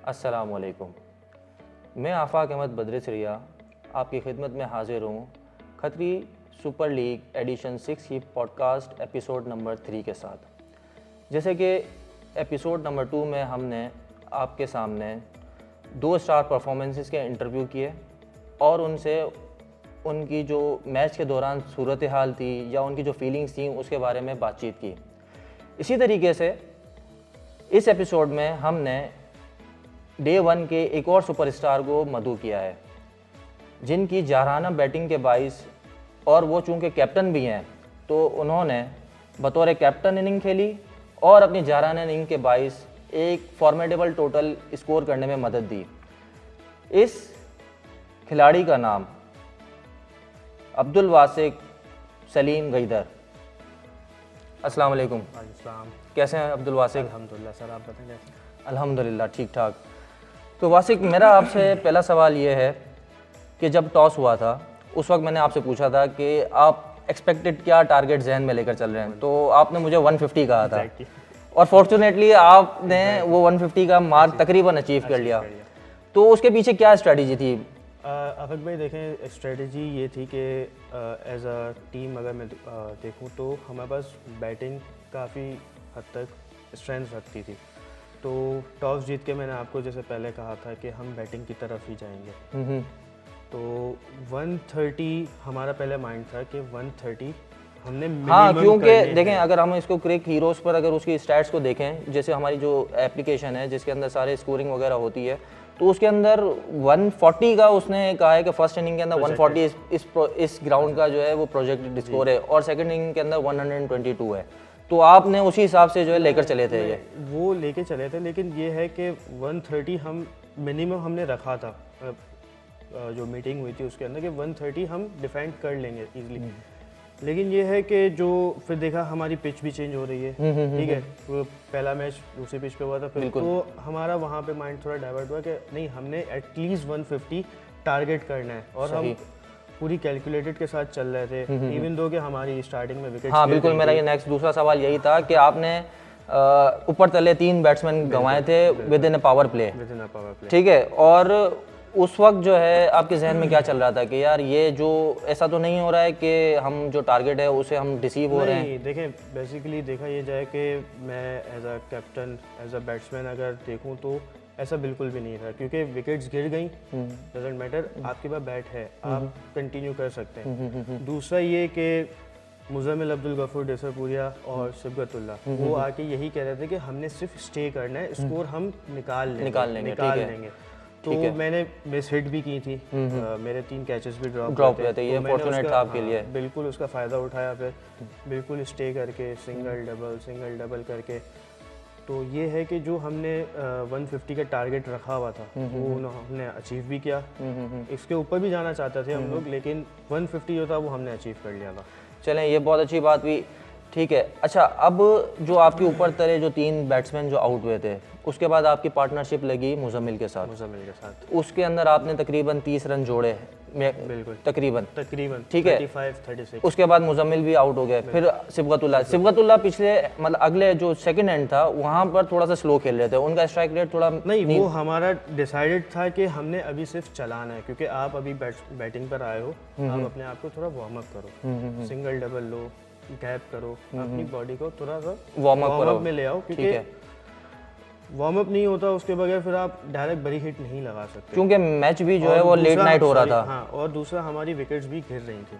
अस्सलामुअलैकुम। मैं आफाक अहमद बद्र-ए-सरिया आपकी खिदमत में हाजिर हूँ खतरी सुपर लीग एडिशन 6 की पॉडकास्ट एपिसोड नंबर 3 के साथ। जैसे कि एपिसोड नंबर 2 में हमने आपके सामने 2 स्टार परफॉर्मेंसेस के इंटरव्यू किए और उनसे उनकी जो मैच के दौरान सूरत हाल थी या उनकी जो फीलिंग्स थी उसके बारे में बातचीत की। इसी तरीके से इस एपिसोड में हमने डे 1 के एक और सुपरस्टार को मदऊ किया है, जिनकी जारहाना बैटिंग के बाइस और वो चूँकि कैप्टन भी हैं तो उन्होंने बतौर कैप्टन इनिंग खेली और अपनी जारहाना इनिंग के बाइस एक फॉर्मेडेबल टोटल स्कोर करने में मदद दी। इस खिलाड़ी का नाम अब्दुल वासिक सलीम गईदर। अस्सलाम वालेकुम। अस्सलाम। कैसे हैं अब्दुल वासिक? अल्हम्दुलिल्लाह सर, आप बताएं कैसे? अल्हम्दुलिल्लाह ठीक ठाक। तो वासिक, मेरा आपसे पहला सवाल ये है कि जब टॉस हुआ था उस वक्त मैंने आपसे पूछा था कि आप एक्सपेक्टेड क्या टारगेट जहन में लेकर चल रहे हैं, तो आपने मुझे 150 कहा था और फॉर्चुनेटली आपने वो 150 का मार्क तकरीबन अचीव कर लिया। तो उसके पीछे क्या स्ट्रेटजी थी? आफाक भाई देखें, स्ट्रेटजी ये थी कि एज अ टीम अगर मैं देखूं तो हमारे पास बैटिंग काफ़ी हद तक स्ट्रेंथ रखती थी। तो टॉस जीत के मैंने आपको जैसे पहले कहा था कि हम बैटिंग की तरफ ही जाएंगे। तो 130 हमारा पहले माइंड था कि 130 हमने क्योंकि देखें, अगर हम इसको क्रिक हीरोज़ पर अगर उसकी स्टैट्स को देखें, जैसे हमारी जो एप्लीकेशन है जिसके अंदर सारे स्कोरिंग वगैरह होती है, तो उसके अंदर 140 का उसने कहा है कि फर्स्ट इनिंग के अंदर 140 इस ग्राउंड का जो है वो प्रोजेक्टेड स्कोर है और सेकंड इनिंग के अंदर 122 है। तो आपने उसी हिसाब से जो है लेकर चले थे, ये वो लेके चले थे। लेकिन ये है कि 130 हम मिनिमम हमने रखा था, जो मीटिंग हुई थी उसके अंदर कि 130 हम डिफेंड कर लेंगे इजीली। लेकिन ये है कि जो फिर देखा हमारी पिच भी चेंज हो रही है, ठीक है, वो पहला मैच दूसरी पिच पे हुआ था फिर, तो हमारा वहाँ पे माइंड थोड़ा डाइवर्ट हुआ कि नहीं, हमने एटलीस्ट 150 टारगेट करना है और हम पूरी कैलकुलेटेड के साथ चल रहे थे। इवन दो कि हमारी स्टार्टिंग में विकेट। हाँ बिल्कुल, मेरा ये नेक्स्ट दूसरा सवाल यही था कि आपने ऊपर तले 3 बैट्समैन गंवाए थे with in a power play, ठीक है, और उस वक्त जो है आपके जहन में क्या चल रहा था कि यार ये जो ऐसा तो नहीं हो रहा है कि हम जो टारगेट है उसे हम डिसीव हो रहे हैं? देखें, बेसिकली देखा ये जाए कि मैं as a captain as a batsman अगर देखूं तो ऐसा बिल्कुल भी नहीं था, क्योंकि विकेट्स गिर गई, डजंट मैटर, आपके पास बैट है, आप कंटिन्यू कर सकते हैं। दूसरा ये कि मुज़म्मिल अब्दुल गफूर डेसरपुरिया और सिबगतुल्ला वो आके यही कह रहे थे कि हमने सिर्फ स्टे करना है, स्कोर हम निकाल लेंगे। तो मैंने मिस हिट भी की थी, मेरे 3 कैचेस भी ड्रॉप हुए थे, ये फॉर्चुनेट था आपके लिए। बिल्कुल उसका फ़ायदा उठाया, फिर बिल्कुल स्टे करके सिंगल डबल करके। तो ये है कि जो हमने 150 का टारगेट रखा हुआ था वो हमने अचीव भी किया। इसके ऊपर भी जाना चाहते थे हम लोग, लेकिन 150 जो था वो हमने अचीव कर लिया था। चलें, ये बहुत अच्छी बात हुई, ठीक है। अच्छा, अब जो आपके ऊपर तले जो 3 बैट्समैन जो आउट हुए थे, उसके बाद आपकी पार्टनरशिप लगी मुज़म्मिल के साथ। उसके अंदर आपने तकरीबन 30 रन जोड़े, बिल्कुल तकरीबन, ठीक है, 35-36। उसके बाद मुज़म्मिल भी आउट हो गए, फिर सिबगतुल्ला पिछले मतलब अगले जो सेकंड एंड था वहाँ पर थोड़ा सा स्लो खेल रहे थे, उनका स्ट्राइक रेट थोड़ा नहीं, वो हमारा डिसाइडेड था कि हमने अभी सिर्फ चलाना है, क्योंकि आप अभी बैटिंग पर आए हो, आप अपने आप को थोड़ा वार्म अप करो, सिंगल डबल लो, गैप करो, अपनी बॉडी को थोड़ा सा वार्म अप में ले आओ, क्योंकि वार्म अप नहीं होता उसके बगैर फिर आप डायरेक्ट बड़ी हिट नहीं लगा सकते, क्योंकि मैच भी जो है वो लेट नाइट हो रहा था। हाँ, और दूसरा हमारी विकेट्स भी गिर रही थी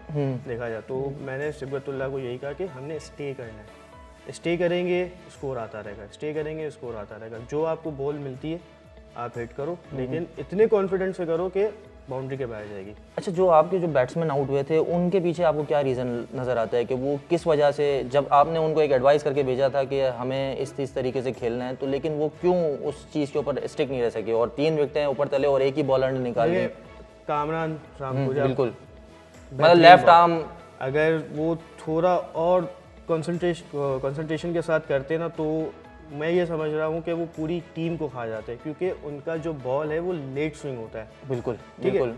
देखा जाए तो। मैंने सिबगतुल्ला को यही कहा कि हमने स्टे करना है, स्टे करेंगे स्कोर आता रहेगा, स्टे करेंगे स्कोर आता रहेगा, जो आपको बॉल मिलती है आप हिट करो, लेकिन इतने कॉन्फिडेंस से करो कि बाउंड्री के बाहर जाएगी। अच्छा, जो आपके जो बैट्समैन आउट हुए थे उनके पीछे आपको क्या रीज़न नज़र आता है कि वो किस वजह से, जब आपने उनको एक एडवाइस करके भेजा था कि हमें इस तरीके से खेलना है, तो लेकिन वो क्यों उस चीज़ के ऊपर स्टिक नहीं रह सके और 3 विकेटें ऊपर तले और एक ही बॉलर ने निकाली? कामरान रामपुरा, बिल्कुल, मतलब लेफ्ट आर्म, अगर वो थोड़ा और कंसंट्रेशन के साथ करते ना तो मैं ये समझ रहा हूँ कि वो पूरी टीम को खा जाते हैं, क्योंकि उनका जो बॉल है वो लेट स्विंग होता है। बिल्कुल,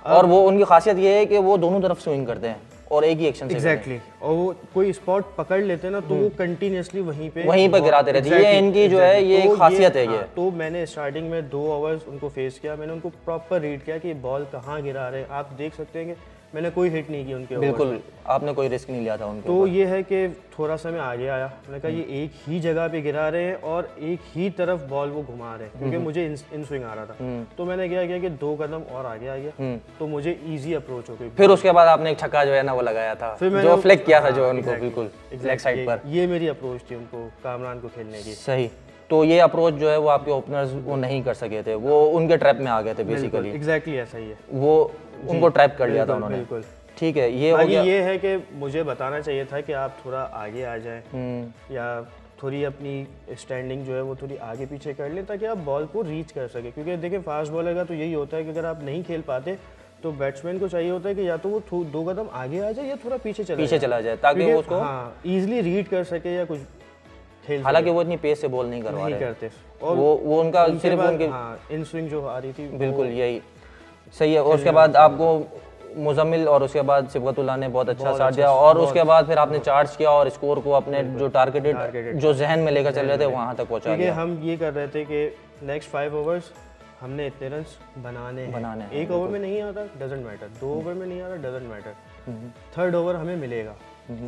और वो उनकी खासियत ये है कि वो दोनों तरफ स्विंग करते हैं और एक ही एक्शन से एग्जैक्टली और वो कोई स्पॉट पकड़ लेते हैं ना तो वो कंटिन्यूसली वहीं पे गिराते रहते हैं। ये इनकी जो है ये तो खासियत है। ये तो मैंने स्टार्टिंग में 2 आवर्स उनको फेस किया, मैंने उनको प्रॉपर रीड किया कि बॉल कहाँ गिरा रहे हैं। आप देख सकते हैं कि मैंने कोई हिट नहीं की उनके बिल्कुल, आपने कोई रिस्क नहीं लिया था उनके तो ये है कि थोड़ा सा मैं आगे आया, मैंने कहा ये एक ही जगह पे गिरा रहे हैं और एक ही तरफ बॉल वो घुमा रहे हैं, क्योंकि मुझे इन स्विंग आ रहा था। तो मैंने क्या किया कि 2 कदम और आगे आ गया, तो मुझे इजी अप्रोच हो गई। फिर उसके बाद आपने एक छक्का जो है ना वो लगाया था, जो फ्लिक किया था जो उनको बिल्कुल लेग साइड पर। ये मेरी अप्रोच थी उनको कामरान को खेलने की। सही। तो ये अप्रोच जो है वो आपके ओपनर्स वो नहीं कर सके थे, वो उनके ट्रैप में आ गए थे बेसिकली। एग्जैक्टली ऐसा ही है, वो उनको ट्रैप कर लिया था उन्होंने। बिल्कुल ठीक है, ये हो गया। ये है कि मुझे बताना चाहिए था कि आप थोड़ा आगे आ जाएं या थोड़ी अपनी स्टैंडिंग जो है वो थोड़ी आगे पीछे कर लें ताकि आप बॉल को रीच कर सके। क्योंकि देखिए फास्ट बॉलर का तो यही होता है कि अगर आप नहीं खेल पाते तो बैट्समैन को चाहिए होता है कि या तो वो 2 कदम आगे आ जाए या थोड़ा पीछे चला जाए ताकि वो उसको ईजिली रीड कर सके या कुछ खेल। हालांकि वो इतनी पेस से बॉल नहीं करवा रहे करते और वो उनका सिर्फ उनके इन स्विंग जो आ रही थी बिल्कुल यही सही है। और उसके बाद आपको मुजम्मिल और उसके बाद सिबगतुल्लाह ने बहुत अच्छा साथ दिया और उसके बाद फिर आपने चार्ज किया और स्कोर को अपने जो टारगेटेड जो जहन में लेकर चल रहे थे वहां तक पहुंचा दिया। हम ये कर रहे थे कि नेक्स्ट 5 ओवर्स हमने इतने रन्स बनाने हैं। 1 ओवर में नहीं आता डजंट मैटर, 2 ओवर में नहीं आता डजंट मैटर, 3rd ओवर हमें मिलेगा,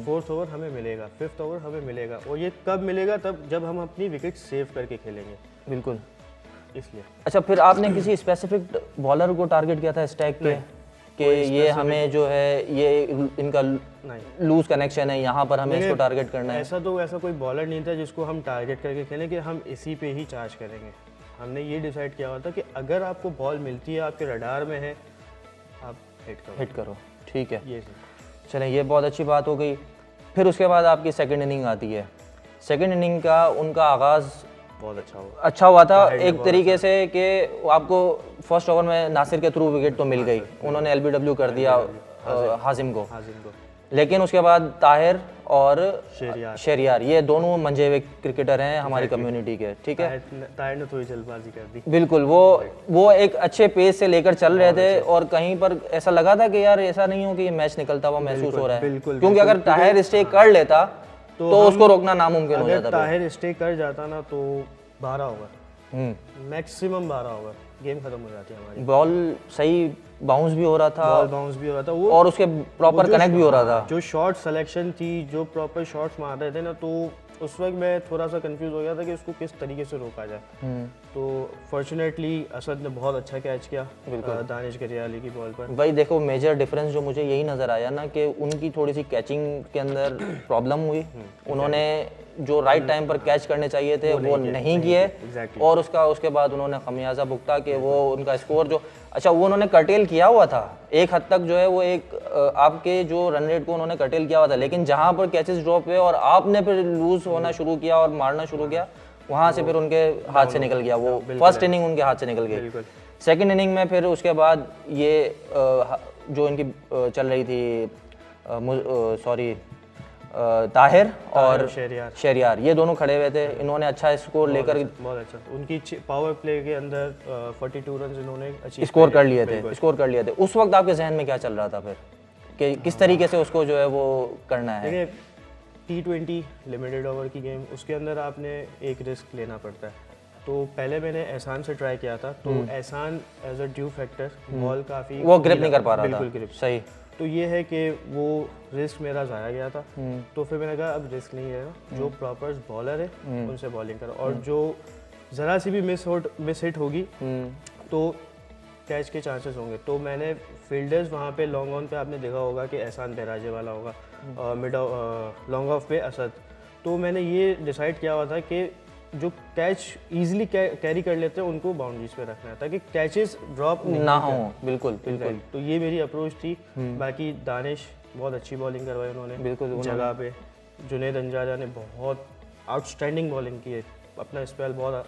4th ओवर हमें मिलेगा, 5th ओवर हमें मिलेगा। और ये कब मिलेगा? तब जब हम अपनी विकेट सेव करके खेलेंगे। बिल्कुल, इसलिए। अच्छा, फिर आपने किसी स्पेसिफिक बॉलर को टारगेट किया था स्टैक के कि ये हमें जो है ये इनका लूज कनेक्शन है, यहाँ पर हमें इसको टारगेट करना है? ऐसा कोई बॉलर नहीं था जिसको हम टारगेट करके खेलें कि हम इसी पे ही चार्ज करेंगे। हमने ये डिसाइड किया हुआ था कि अगर आपको बॉल मिलती है, आपके रडार में है, आप हिट करो। ठीक है, ये चलें, ये बहुत अच्छी बात हो गई। फिर उसके बाद आपकी सेकंड इनिंग आती है। सेकंड इनिंग का उनका आगाज़ बहुत अच्छा हुआ था एक तरीके से कि आपको फर्स्ट ओवर में नासिर के थ्रू विकेट तो मिल गई, उन्होंने एलबीडब्ल्यू कर दिया हाजिम को। लेकिन उसके बाद ताहिर और शेरियार ये दोनों मंजे हुए क्रिकेटर हैं हमारी कम्युनिटी के। ठीक है, ताहिर ने थोड़ी जल्दबाजी कर दी। बिल्कुल, वो एक अच्छे पेस से लेकर चल रहे थे और कहीं पर ऐसा लगा था कि यार ऐसा नहीं हो कि ये मैच निकलता हुआ महसूस हो रहा है, क्योंकि अगर ताहिर स्टे कर लेता तो उसको रोकना नामुमकिन हो जाता। ताहिर स्टे कर जाता ना तो 12 ओवर, मैक्सिमम 12 ओवर, गेम खत्म हो जाती है हमारी। बॉल सही बाउंस भी हो रहा था, वो और उसके प्रॉपर कनेक्ट भी हो रहा था। जो शॉट सिलेक्शन थी, जो प्रॉपर शॉट्स मार रहे थे ना, तो उस वक्त मैं थोड़ा सा कंफ्यूज हो गया था कि उसको किस तरीके से रोका जाए। तो फॉर्चुनेटली असद ने बहुत अच्छा कैच किया दानिश गरियाली की बॉल पर। भाई देखो, मेजर डिफरेंस जो मुझे यही नज़र आया ना कि उनकी थोड़ी सी कैचिंग के अंदर प्रॉब्लम हुई। उन्होंने जो राइट टाइम पर कैच करने चाहिए थे वो नहीं किए, और उसके बाद उन्होंने खमियाजा भुगता कि वो उनका स्कोर जो वो उन्होंने कर्टेल किया हुआ था एक हद तक, जो है वो एक आपके जो रन रेट को उन्होंने कर्टेल किया हुआ था, लेकिन जहां पर कैचेस ड्रॉप हुए और आपने फिर लूज होना शुरू किया और मारना शुरू किया, वहां से फिर उनके हाथ से निकल गया वो फर्स्ट इनिंग, उनके हाथ से निकल गई। सेकंड इनिंग में फिर उसके बाद ये जो इनकी चल रही थी ताहिर और शेरियार ये दोनों खड़े हुए थे, इन्होंने अच्छा स्कोर लेकर बहुत अच्छा उनकी पावर प्ले के अंदर 42 रन इन्होंने स्कोर कर लिए थे। उस वक्त आपके जहन में क्या चल रहा था फिर कि किस तरीके से उसको जो है वो करना है? T20 लिमिटेड ओवर की गेम, उसके अंदर आपने एक रिस्क लेना पड़ता है। तो पहले मैंने एहसान से ट्राई किया था, तो Ehsan as a dew factor ball काफ़ी वो ग्रिप नहीं कर पा रहा था, ग्रिप सही। तो ये है कि वो रिस्क मेरा ज़ाया गया था। तो फिर मैंने कहा अब रिस्क नहीं है, जो प्रॉपर बॉलर है उनसे बॉलिंग करो, और जो ज़रा सी भी मिस हिट होगी तो कैच के चांसेस होंगे। तो मैंने फील्डर्स वहाँ पे लॉन्ग ऑन पे आपने देखा होगा कि एहसान बहराजे वाला होगा, मिड लॉन्ग ऑफ पे असद। तो मैंने ये डिसाइड किया हुआ था कि जो कैच इजीली कैरी कर लेते हैं उनको बाउंड्रीज पे रखना है ताकि कैचेस ड्रॉप ना हो। बिल्कुल। तो ये मेरी अप्रोच थी। बाकी दानिश बहुत अच्छी बॉलिंग करवाई उन्होंने बिल्कुल जगह पे। जुनैद अंजारा ने बहुत आउटस्टैंडिंग बॉलिंग की है, अपना स्पेल बहुत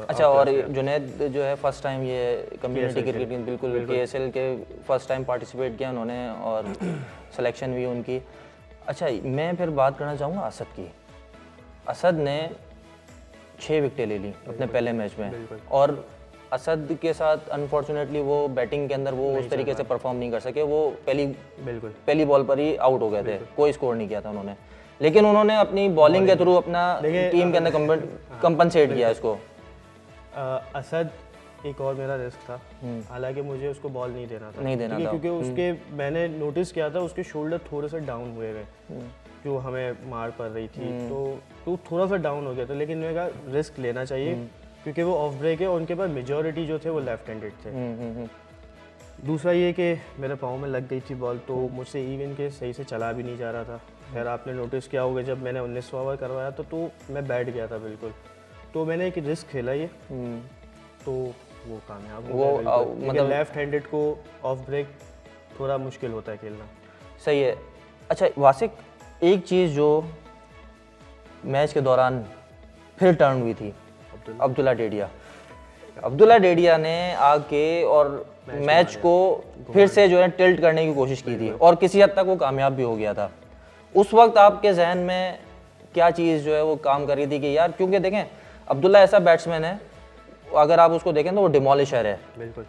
अच्छा। और जुनैद जो है फर्स्ट टाइम ये कम्युनिटी क्रिकेट बिल्कुल KSL के फर्स्ट टाइम पार्टिसिपेट किया उन्होंने और सिलेक्शन भी उनकी। अच्छा, मैं फिर बात करना चाहूँगा असद की। असद ने 6 विकेटें ले ली अपने पहले मैच में, और असद के साथ अनफॉर्चुनेटली वो बैटिंग के अंदर वो उस तरीके से परफॉर्म नहीं कर सके, वो पहली बॉल पर ही आउट हो गए थे, कोई स्कोर नहीं किया था उन्होंने, लेकिन उन्होंने अपनी बॉलिंग के थ्रू अपना टीम के अंदर कंपनसेट किया इसको। असद एक और मेरा रिस्क था, हालांकि मुझे उसको बॉल नहीं देना था, क्योंकि उसके मैंने नोटिस किया था उसके शोल्डर थोड़े से डाउन हुए हुए, जो हमें मार पड़ रही थी, तो थोड़ा सा डाउन हो गया था, लेकिन मैंने कहा रिस्क लेना चाहिए क्योंकि वो ऑफ ब्रेक है और उनके पास मेजॉरिटी जो थे वो लेफ्ट हैंडेड थे। दूसरा ये कि मेरे पाँव में लग गई थी बॉल, तो मुझसे इवन के सही से चला भी नहीं जा रहा था। खैर आपने नोटिस किया होगा जब मैंने 19वां ओवर करवाया तो मैं बैठ गया था बिल्कुल, तो मैंने एक रिस्क खेला ये, तो वो कामयाब हो गया। मतलब लेफ्ट हैंडेड को ऑफ ब्रेक थोड़ा मुश्किल होता है खेलना। सही है। अच्छा वासिक, एक चीज़ जो मैच के दौरान फिर टर्न हुई थी, अब्दुल्ला डेडिया ने आके और मैच को फिर से जो है टिल्ट करने की कोशिश की थी और किसी हद तक वो कामयाब भी हो गया था। उस वक्त आपके जहन में क्या चीज़ जो है वो काम कर रही थी कि यार, क्योंकि देखें अब्दुल्ला ऐसा बैट्समैन है, अगर आप उसको देखें तो वो डिमोलिशर है, बिल्कुल।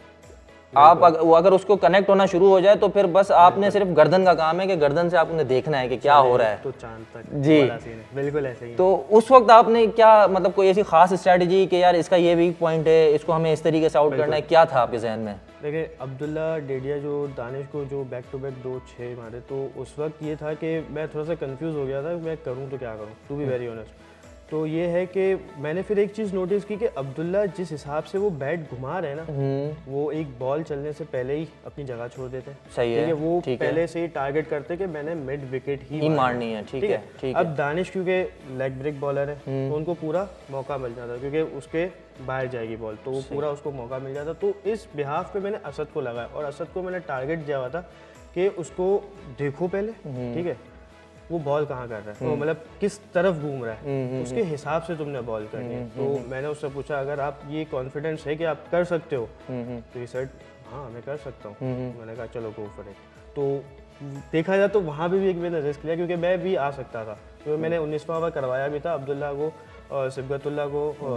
आप अगर उसको कनेक्ट होना शुरू हो जाए तो फिर बस आपने सिर्फ गर्दन का काम है कि गर्दन से आपने देखना है कि क्या हो रहा है, तो चांद तक जी बिल्कुल ऐसे ही। तो उस वक्त आपने क्या मतलब कोई ऐसी खास स्ट्रैटेजी कि यार इसका ये वीक पॉइंट है, इसको हमें इस तरीके से आउट करना है, क्या था आपके जहन में? देखिए अब्दुल्ला डेडिया जो दानिश को जो बैक टू बैक 2-6 मारे, तो उस वक्त ये था कि मैं थोड़ा सा कंफ्यूज हो गया था मैं करूँ तो क्या करूँ, टू बी वेरी ऑनेस्ट। तो ये है कि मैंने फिर एक चीज़ नोटिस की कि अब्दुल्ला जिस हिसाब से वो बैट घुमा रहे हैं ना, वो एक बॉल चलने से पहले ही अपनी जगह छोड़ देते हैं। सही है, वो पहले से ही टारगेट करते कि मैंने मिड विकेट ही मारनी है। ठीक है। अब दानिश क्योंकि लेग ब्रेक बॉलर है तो उनको पूरा मौका मिल जाता, क्योंकि उसके बाहर जाएगी बॉल तो वो पूरा उसको मौका मिल जाता। तो इस बिहाफ पे मैंने असद को लगाया और असद को मैंने टारगेट दिया हुआ था कि उसको देखो पहले, ठीक है, वो बॉल कहाँ कर रहा है, तो मतलब किस तरफ घूम रहा है, उसके हिसाब से तुमने बॉल करनी है। तो मैंने उससे पूछा अगर आप ये कॉन्फिडेंस है कि आप कर सकते हो, तो ये सेट हाँ मैं कर सकता हूँ। मैंने कहा चलो गो फॉर इट। तो देखा जाए तो वहाँ भी एक मैंने रिस्क लिया क्योंकि मैं भी आ सकता था, क्योंकि मैंने 19वां ओवर करवाया भी था अब्दुल्ला को और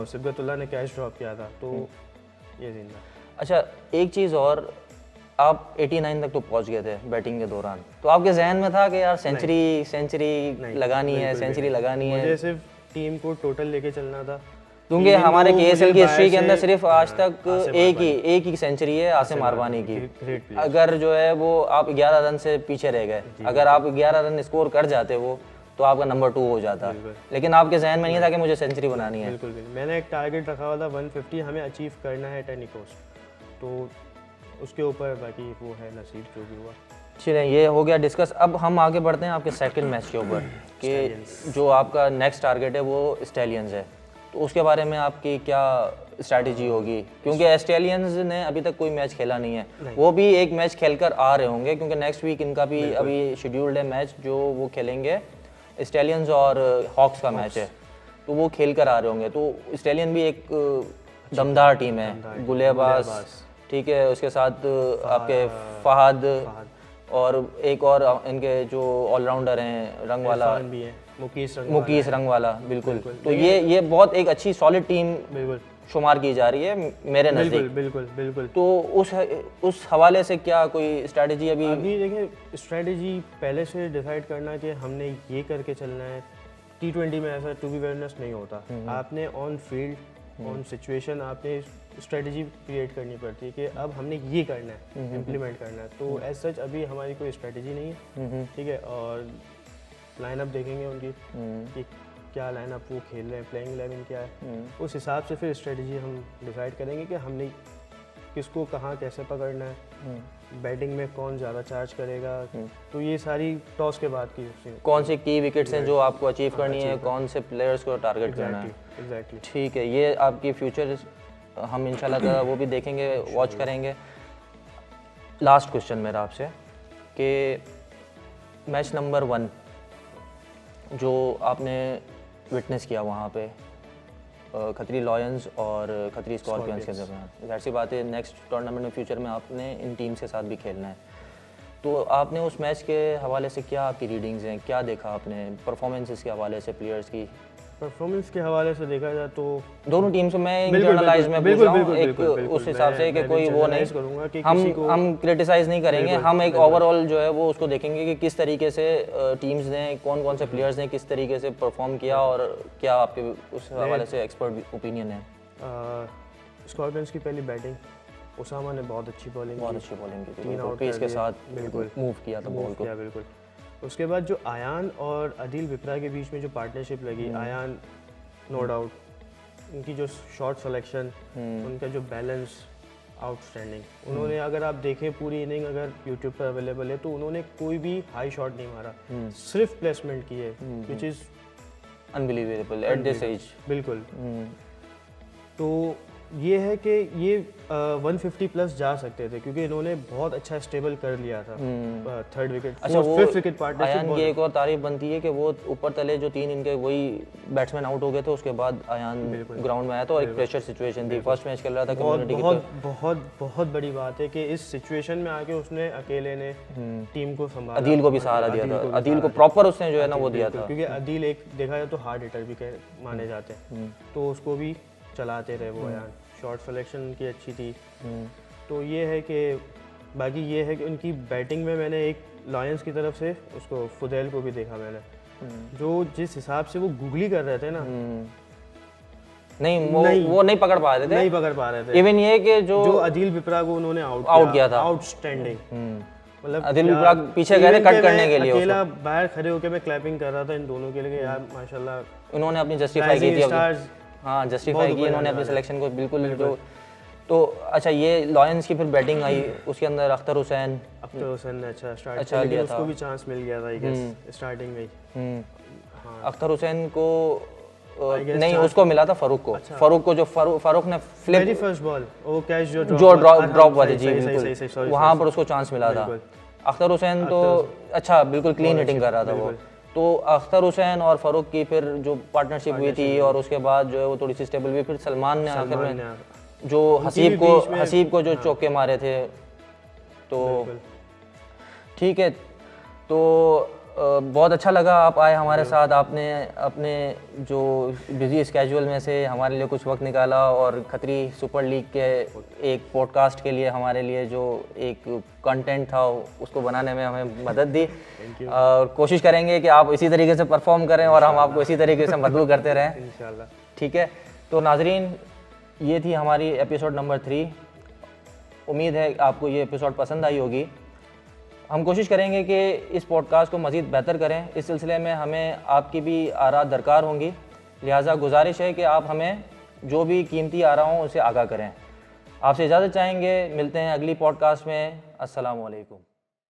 सिबगतुल्ला ने कैच ड्रॉप किया था, तो ये सीन था। अच्छा एक चीज़ और, आप 89 तक तो पहुंच गए थे बैटिंग के दौरान, तो आपके जहन में था कि यार सेंचुरी लगानी है, सेंचुरी लगानी है? मुझे सिर्फ टीम को टोटल लेके चलना था, क्योंकि हमारे केएसएल की हिस्ट्री के अंदर सिर्फ आज तक एक ही सेंचुरी है आसिम अरबानी की। अगर जो है वो आप 11 रन से पीछे रह गए, अगर आप 11 रन स्कोर कर जाते वो तो आपका नंबर 2 हो जाता, लेकिन आपके जहन में नहीं था कि मुझे सेंचुरी बनानी है। बिल्कुल मैंने एक टारगेट रखा हुआ था 150 हमें अचीव करना है एट एनी कॉस्ट, तो उसके ऊपर बाकी वो है नसीब जो भी हुआ। चलिए ये हो गया डिस्कस। अब हम आगे बढ़ते हैं आपके सेकंड मैच के ऊपर कि जो आपका नेक्स्ट टारगेट है वो स्टैलियंस है, तो उसके बारे में आपकी क्या स्ट्रैटेजी होगी? क्योंकि स्टैलियंस ने अभी तक कोई मैच खेला नहीं है, वो भी एक मैच खेलकर आ रहे होंगे क्योंकि नेक्स्ट वीक इनका भी अभी शेड्यूल्ड है मैच जो वो खेलेंगे, स्टैलियंस और हॉक्स का मैच है, तो वो खेल कर आ रहे होंगे। तो स्टैलियन भी एक दमदार टीम है, गुलेबाज, ठीक है, उसके साथ आपके फहद और एक और इनके जो ऑलराउंडर हैं रंग वाला भी है, मुकीस रंग वाला, बिल्कुल। तो ये बहुत एक अच्छी सॉलिड टीम बिल्कुल शुमार की जा रही है मेरे नज़दीक। बिल्कुल। तो उस हवाले से क्या कोई स्ट्रैटेजी अभी देखिए, स्ट्रैटेजी पहले से डिसाइड करना कि हमने ये करके चलना है। T20 में ऐसा टू बी वेयरनेस नहीं होता, आपने ऑन फील्ड ऑन सिचुएशन आपने स्ट्रेटजी क्रिएट करनी पड़ती है कि अब हमने ये करना है, इम्प्लीमेंट करना है। तो एज सच अभी हमारी कोई स्ट्रेटजी नहीं है, ठीक है, और लाइनअप देखेंगे उनकी कि क्या लाइनअप वो खेल रहे हैं, प्लेइंग 11 क्या है, उस हिसाब से फिर स्ट्रेटजी हम डिसाइड करेंगे कि हमने किसको कहाँ कैसे पकड़ना है, बैटिंग में कौन ज़्यादा चार्ज करेगा। तो ये सारी टॉस के बाद की कौन सी की विकेट्स हैं जो आपको अचीव करनी है, कौन से प्लेयर्स को टारगेट करना है। एग्जैक्टली ठीक है, ये आपकी फ्यूचर हम इंशाल्लाह वो भी देखेंगे, वॉच करेंगे। लास्ट क्वेश्चन मेरा आपसे कि मैच नंबर 1 जो आपने विटनेस किया वहाँ पे खतरी लॉयंस और खतरी स्कॉर्पियंस के दरमियान, जाहिर सी बात है नेक्स्ट टूर्नामेंट में फ्यूचर में आपने इन टीम्स के साथ भी खेलना है, तो आपने उस मैच के हवाले से क्या आपकी रीडिंग्स हैं, क्या देखा आपने परफॉर्मेंसेस के हवाले से प्लेयर्स की, परफॉर्मेंस के हवाले से देखा जाए तो दोनों टीम से मैं बिल्कुल, जर्नलाइज में पूछ बिल्कुल, रहा हूँ बिल्कुल, एक बिल्कुल, बिल्कुल, उस हिसाब से कि मैं कोई भी वो नहीं generalize करूंगा कि किसी को हम क्रिटिसाइज नहीं करेंगे, बिल्कुल, हम एक बिल्कुल। ओवरऑल जो है वो उसको देखेंगे कि किस तरीके से टीम्स ने कौन कौन से प्लेयर्स ने किस तरीके से परफॉर्म किया और क्या आपके उस हवाले से एक्सपर्ट ओपिनियन है। स्कॉर्पियंस की पहली बैटिंग, उसामा ने बहुत अच्छी बॉलिंग बहुत की, अच्छी बॉलिंग की, 3 आउट पेस के साथ बिल्कुल मूव किया था बॉल को। किया बिल्कुल। उसके बाद जो आयान और अदील विप्रा के बीच में जो पार्टनरशिप लगी, आयान नो डाउट उनकी जो शॉट सिलेक्शन, उनका जो बैलेंस आउटस्टैंडिंग। उन्होंने अगर आप देखें पूरी इनिंग अगर यूट्यूब पर अवेलेबल है तो उन्होंने कोई भी हाई शॉट नहीं मारा, सिर्फ प्लेसमेंट की है, which is unbelievable at this age. बिल्कुल। तो ये है कि ये 150 प्लस जा सकते थे क्योंकि इन्होंने बहुत अच्छा स्टेबल कर लिया था। थर्ड विकेट, अच्छा वो फिफ्थ विकेट पार्टनरशिप। आयान की एक और तारीफ बनती है कि वो ऊपर तले जो 3 इनके वही बैट्समैन आउट हो गए थे, उसके बाद आयान ग्राउंड में आया था और एक प्रेशर सिचुएशन थी, फर्स्ट मैच खेल रहा था कम्युनिटी की। बहुत बहुत बहुत बड़ी बात है कि इस सिचुएशन में आके उसने अकेले ने टीम को संभाला, अदील को भी सहारा दिया था, अदील को प्रॉपर उसने जो है ना वो दिया था, क्योंकि अदील एक देखा जाए तो हार्ड हिटर भी माने जाते हैं, तो उसको भी चलाते रहे वो यार। शॉट सिलेक्शन उनकी अच्छी थी। तो ये है कि बाकी ये है कि उनकी बैटिंग में मैंने एक लॉयंस की तरफ से उसको फुदैल को भी देखा मैंने, जो जिस हिसाब से वो गुगली कर रहे थे ना, वो नहीं पकड़ पा रहे थे, नहीं पकड़ पा रहे थे। इवन ये कि जो अदील विप्रा को उन्होंने आउट किया था, आउटस्टैंडिंग। मतलब अदील विप्रा पीछे गए थे कट करने के लिए, अकेला बाहर खड़े होकर मैं क्लैपिंग कर रहा था इन दोनों के लिए, यार माशाल्लाह उन्होंने अपनी जस्टिफाई की थी। हाँ जस्टिफाई की इन्होंने अपनी सिलेक्शन को बिल्कुल जो। तो अच्छा ये लॉयंस की फिर बैटिंग आई, उसके अंदर अख्तर हुसैन ने अच्छा स्टार्ट किया, लेकिन उसको भी चांस मिल गया था आई गेस स्टार्टिंग में ही। अख्तर हुसैन को नहीं, उसको मिला था फारूक को। अच्छा। फारूक को जो फारूक ने फ्लिप वेरी फर्स्ट बॉल वो कैच जो ड्रॉप वाली जी बिल्कुल, वहाँ पर उसको चांस मिला था। अख्तर हुसैन तो अच्छा बिल्कुल क्लीन हिटिंग कर रहा था वो। तो अख्तर हुसैन और फारूक की फिर जो पार्टनरशिप हुई थी और उसके बाद जो है वो थोड़ी सी स्टेबल हुई, फिर सलमान ने आखिर में जो हसीब को जो चौके मारे थे। तो ठीक है, तो बहुत अच्छा लगा आप आए हमारे साथ, आपने अपने जो बिजी स्केड्यूल में से हमारे लिए कुछ वक्त निकाला और खतरी सुपर लीग के एक पॉडकास्ट के लिए हमारे लिए जो एक कंटेंट था उसको बनाने में हमें मदद दी। और कोशिश करेंगे कि आप इसी तरीके से परफॉर्म करें और हम आपको इसी तरीके से मदद करते रहें इंशाल्लाह। ठीक है, तो नाजरीन ये थी हमारी एपिसोड नंबर 3। उम्मीद है आपको ये एपिसोड पसंद आई होगी। हम कोशिश करेंगे कि इस पॉडकास्ट को मज़ीद बेहतर करें। इस सिलसिले में हमें आपकी भी आरा दरकार होंगी, लिहाजा गुजारिश है कि आप हमें जो भी कीमती आरा हों उसे आगाह करें। आपसे इजाज़त चाहेंगे, मिलते हैं अगली पॉडकास्ट में। अस्सलामु अलैकुम।